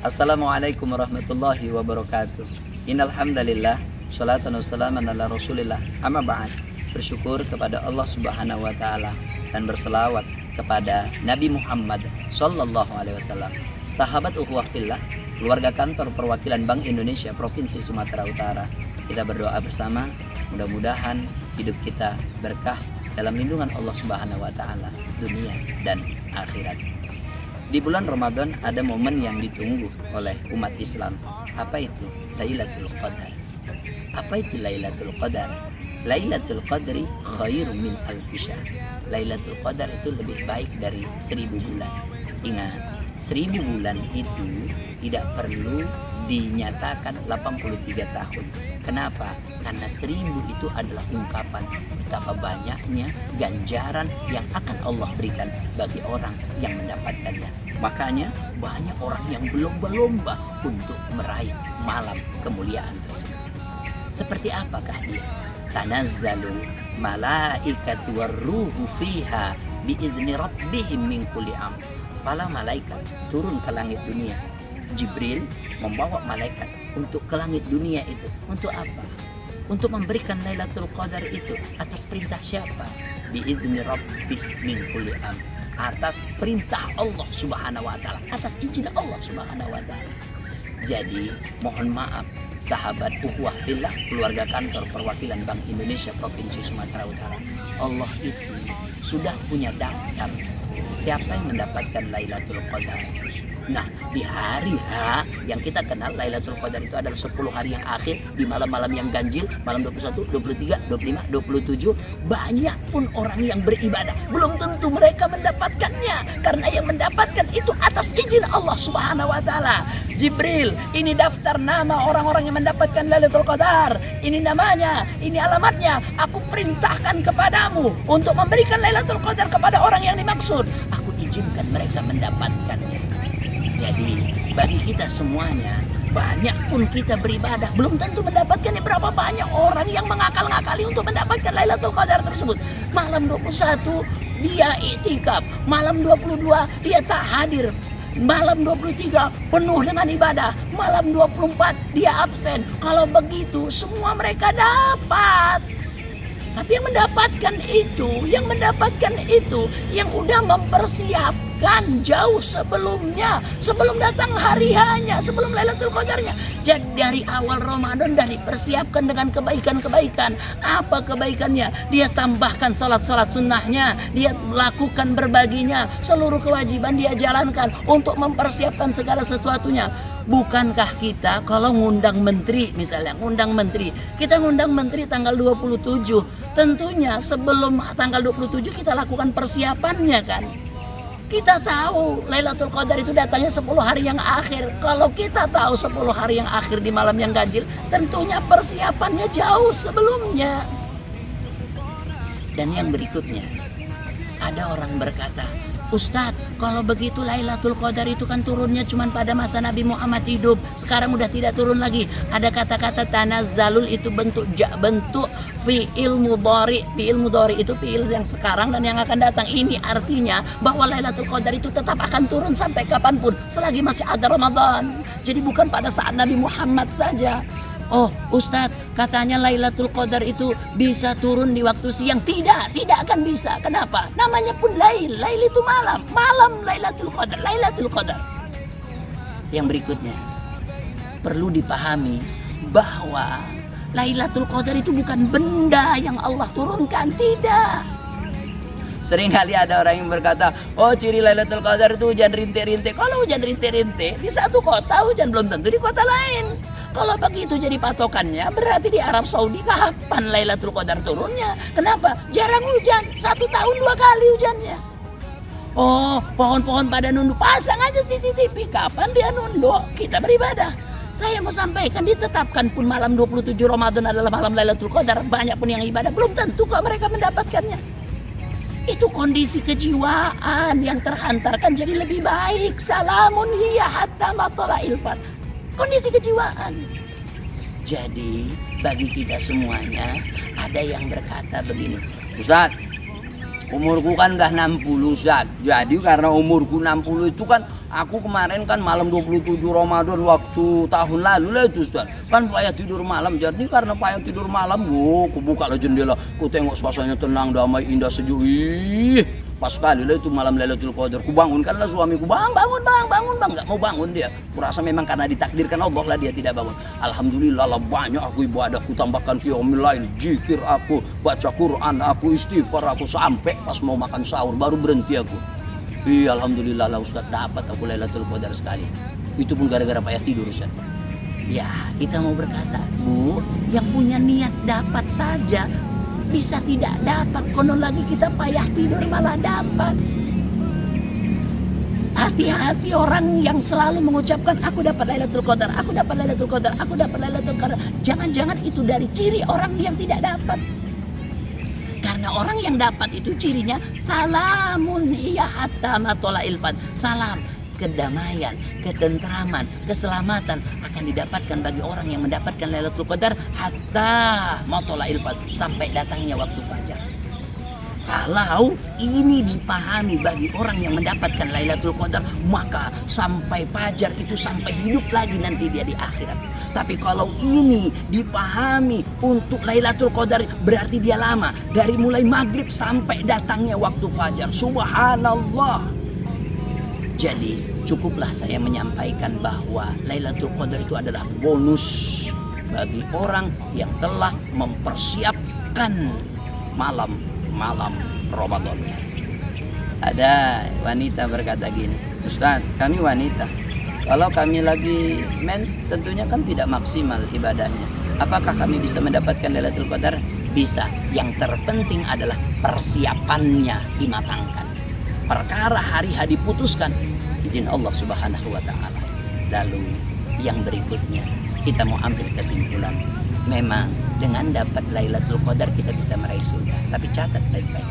Assalamualaikum warahmatullahi wabarakatuh. Innal hamdalillah, sholatan wassalaman ala Rasulillah. Amma ba'd. Bersyukur kepada Allah Subhanahu wa taala dan berselawat kepada Nabi Muhammad sallallahu alaihi wasallam. Sahabat ukhuwah fillah, keluarga kantor perwakilan Bank Indonesia Provinsi Sumatera Utara, kita berdoa bersama, mudah-mudahan hidup kita berkah dalam lindungan Allah Subhanahu wa taala dunia dan akhirat. Di bulan Ramadan ada momen yang ditunggu oleh umat Islam. Apa itu? Lailatul Qadar. Apa itu Lailatul Qadar? Lailatul Qadri khairum min alfi syahr. Lailatul Qadar itu lebih baik dari 1000 bulan. Ingat, 1000 bulan itu tidak perlu dinyatakan 83 tahun. Kenapa? Karena 1000 itu adalah ungkapan betapa banyaknya ganjaran yang akan Allah berikan bagi orang yang mendapatkannya. Makanya banyak orang yang berlomba-lomba untuk meraih malam kemuliaan tersebut. Seperti apakah dia? Tanazzalul malaikatu warruhu fiha biizni rabbihim min kulli amr. Para malaikat turun ke langit dunia. Jibril membawa malaikat untuk ke langit dunia itu. Untuk apa? Untuk memberikan Lailatul Qadar itu atas perintah siapa? Biizni rabbih min kulli amr. Atas perintah Allah Subhanahu wa taala, atas izin Allah Subhanahu wa taala. Jadi, mohon maaf sahabat ukhuwah fillah, keluarga kantor perwakilan Bank Indonesia Provinsi Sumatera Utara. Allah itu sudah punya daftar siapa yang mendapatkan Lailatul Qadar. Nah, di hari H yang kita kenal, Lailatul Qadar itu adalah 10 hari yang akhir, di malam-malam yang ganjil, malam 21, 23, 25, 27. Banyak pun orang yang beribadah, belum tentu mereka mendapatkannya, karena yang mendapatkan itu atas izin Allah Subhanahu wa taala. Jibril, ini daftar nama orang-orang yang mendapatkan Lailatul Qadar. Ini namanya, ini alamatnya. Aku perintahkan kepadamu untuk memberikan Lailatul Qadar kepada orang yang dimaksud. Aku izinkan mereka mendapatkannya. Jadi bagi kita semuanya, banyak pun kita beribadah, belum tentu mendapatkannya. Berapa banyak orang yang mengakal-ngakali untuk mendapatkan Lailatul Qadar tersebut. Malam 21 dia iktikaf, malam 22 dia tak hadir, malam 23 penuh dengan ibadah, malam 24 dia absen. Kalau begitu semua mereka dapat. Tapi yang mendapatkan itu yang udah mempersiapkan jauh sebelumnya, sebelum datang hari hanya, sebelum Lailatul Qadarnya. Jadi dari awal Ramadan dari persiapkan dengan kebaikan-kebaikan. Apa kebaikannya? Dia tambahkan salat-salat sunnahnya, dia lakukan berbaginya, seluruh kewajiban dia jalankan untuk mempersiapkan segala sesuatunya. Bukankah kita kalau ngundang menteri, misalnya ngundang menteri, kita ngundang menteri tanggal 27, tentunya sebelum tanggal 27 kita lakukan persiapannya kan. Kita tahu Lailatul Qadar itu datangnya 10 hari yang akhir. Kalau kita tahu 10 hari yang akhir di malam yang ganjil, tentunya persiapannya jauh sebelumnya. Dan yang berikutnya, ada orang berkata, Ustadz, kalau begitu Lailatul Qadar itu kan turunnya cuma pada masa Nabi Muhammad hidup. Sekarang udah tidak turun lagi. Ada kata-kata tanazzalul itu bentuk fi'il mudhari. Fi'il mudhari itu fi'il yang sekarang dan yang akan datang. Ini artinya bahwa Lailatul Qadar itu tetap akan turun sampai kapanpun, selagi masih ada Ramadan. Jadi bukan pada saat Nabi Muhammad saja. Oh Ustadz, katanya Lailatul Qadar itu bisa turun di waktu siang. Tidak akan bisa. Kenapa? Namanya pun Lail itu malam. Malam Lailatul Qadar, Lailatul Qadar. Yang berikutnya, perlu dipahami bahwa Lailatul Qadar itu bukan benda yang Allah turunkan. Tidak. Seringkali ada orang yang berkata, oh ciri Lailatul Qadar itu hujan rintik-rintik. Kalau hujan rintik-rintik di satu kota, hujan belum tentu di kota lain. Kalau begitu jadi patokannya, berarti di Arab Saudi kapan Lailatul Qadar turunnya? Kenapa? Jarang hujan, 1 tahun 2 kali hujannya. Oh, pohon-pohon pada nunduk, pasang aja CCTV. Kapan dia nunduk? Kita beribadah. Saya mau sampaikan, ditetapkan pun malam 27 Ramadan adalah malam Lailatul Qadar. Banyak pun yang ibadah, belum tentu kok mereka mendapatkannya. Itu kondisi kejiwaan yang terhantarkan jadi lebih baik. Salamun hiya hatta matla'il fajr. Kondisi kejiwaan. Jadi bagi kita semuanya ada yang berkata begini, Ustadz, umurku kan udah 60 Ustaz. Jadi karena umurku 60 itu kan Aku kemarin kan malam 27 Ramadan waktu tahun lalu lah itu Ustaz. Kan payah tidur malam. Jadi karena payah tidur malam, aku buka lah jendela. Ku tengok suasananya tenang, damai, indah, sejuk. Ih, pas sekali lah itu malam Lailatul Qadar. Ku bangunkanlah suamiku, bang, bangun bang, bangun bang. Nggak mau bangun dia. Kurasa memang karena ditakdirkan Allah lah dia tidak bangun. Alhamdulillah lah banyak aku ibadah. Ku tambahkan qiyamul lail, zikir aku, baca Quran aku, istighfar aku sampai pas mau makan sahur baru berhenti aku. Iya, alhamdulillah lah Ustaz, dapat aku Lailatul Qadar sekali. Itu pun gara-gara payah tidur Ustaz. Ya, kita mau berkata, Bu, yang punya niat dapat saja, bisa tidak dapat. Konon lagi kita payah tidur malah dapat. Hati-hati orang yang selalu mengucapkan aku dapat Lailatul Qadar, aku dapat Lailatul Qadar, aku dapat Lailatul Qadar. Jangan-jangan itu dari ciri orang yang tidak dapat. Karena orang yang dapat itu cirinya salamun hiya hatta matola'il fajr. Salam, kedamaian, ketentraman, keselamatan akan didapatkan bagi orang yang mendapatkan Lailatul Qadar hatta matola'il fajr, sampai datangnya waktu fajar. Kalau ini dipahami bagi orang yang mendapatkan Lailatul Qadar, maka sampai fajar itu sampai hidup lagi nanti dia di akhirat. Tapi kalau ini dipahami untuk Lailatul Qadar, berarti dia lama, dari mulai maghrib sampai datangnya waktu fajar. Subhanallah. Jadi cukuplah saya menyampaikan bahwa Lailatul Qadar itu adalah bonus bagi orang yang telah mempersiapkan malam Ramadan. Ada wanita berkata gini, Ustaz, kami wanita, kalau kami lagi mens tentunya kan tidak maksimal ibadahnya. Apakah kami bisa mendapatkan Lailatul Qadar? Bisa. Yang terpenting adalah persiapannya dimatangkan. Perkara hari hari diputuskan, izin Allah Subhanahu wa Ta'ala. Lalu yang berikutnya kita mau ambil kesimpulan, memang dengan dapat Lailatul Qadar kita bisa meraih surga. Tapi catat baik-baik,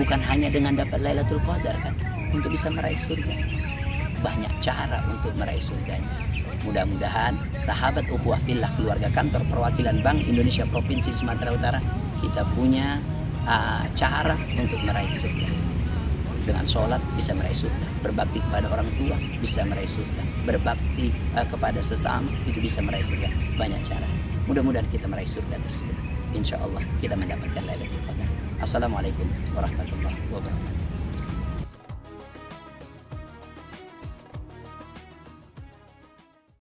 bukan hanya dengan dapat Lailatul Qadar kan untuk bisa meraih surga. Banyak cara untuk meraih surganya. Mudah-mudahan sahabat ukhuwah fillah keluarga kantor perwakilan Bank Indonesia Provinsi Sumatera Utara, kita punya cara untuk meraih surga. Dengan sholat bisa meraih surga, berbakti kepada orang tua bisa meraih surga, berbakti kepada sesama itu bisa meraih surga. Banyak cara. Mudah-mudahan kita meraih surga tersebut. Insya Allah kita mendapatkan Lailatul Qadar. Assalamualaikum warahmatullahi wabarakatuh.